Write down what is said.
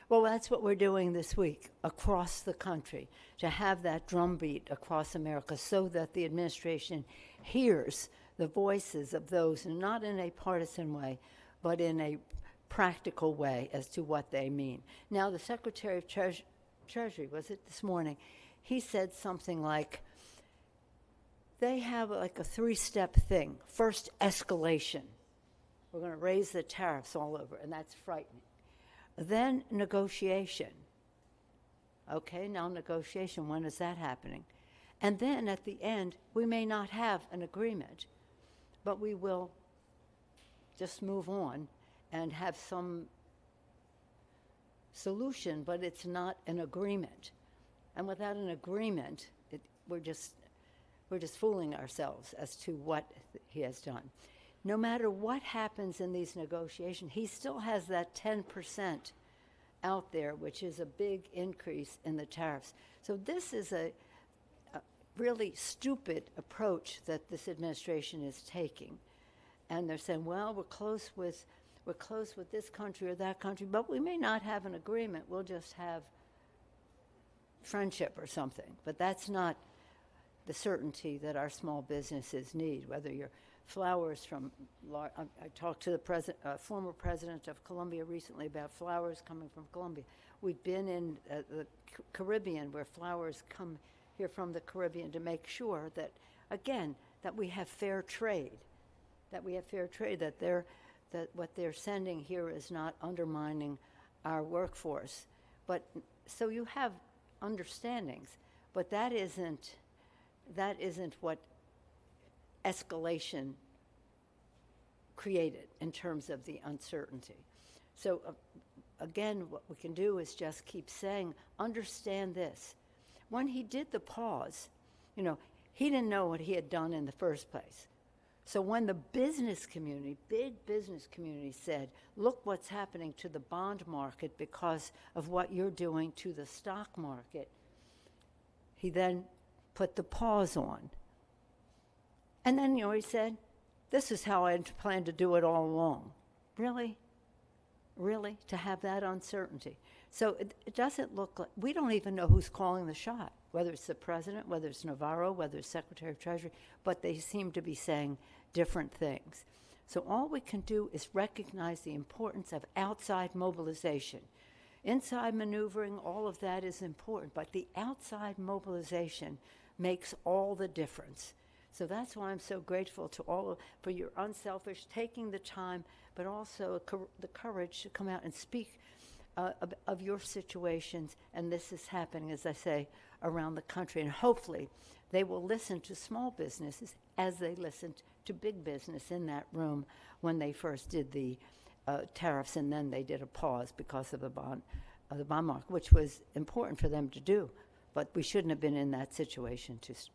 Well, that's what we're doing this week across the country, to have that drumbeat across America so that the administration hears the voices of those, not in a partisan way, but in a practical way as to what they mean. Now, the Secretary of Treasury, was it this morning, he said something like, they have like a three-step thing. First, escalation. We're going to raise the tariffs all over, and that's frightening. Then negotiation. Okay, now negotiation, when is that happening? And then at the end, we may not have an agreement, but we will just move on and have some solution, but it's not an agreement. And without an agreement, we're just fooling ourselves as to what he has done. No matter what happens in these negotiations, he still has that 10% out there, which is a big increase in the tariffs. So this is a really stupid approach that this administration is taking. And they're saying, well, we're close with this country or that country, but we may not have an agreement. We'll just have friendship or something. But that's not the certainty that our small businesses need, whether you're flowers from, I talked to the former president of Colombia recently about flowers coming from Colombia. We've been in the Caribbean where flowers come here from the Caribbean to make sure that, again, that we have fair trade, that what they're sending here is not undermining our workforce. But so you have understandings, but that isn't what escalation created in terms of the uncertainty. So again, what we can do is just keep saying, understand this. When he did the pause, he didn't know what he had done in the first place. So when the business community, big business community said, look what's happening to the bond market because of what you're doing to the stock market, he then put the pause on. And then, he said, this is how I planned to do it all along. Really? Really? To have that uncertainty? So it doesn't look like, we don't even know who's calling the shot, whether it's the president, whether it's Navarro, whether it's Secretary of Treasury, but they seem to be saying different things. So all we can do is recognize the importance of outside mobilization. Inside maneuvering, all of that is important, but the outside mobilization makes all the difference. So that's why I'm so grateful to for your unselfish taking the time, but also the courage to come out and speak of your situations. And this is happening, as I say, around the country. And hopefully they will listen to small businesses as they listened to big business in that room when they first did the tariffs, and then they did a pause because of the bond market, which was important for them to do. But we shouldn't have been in that situation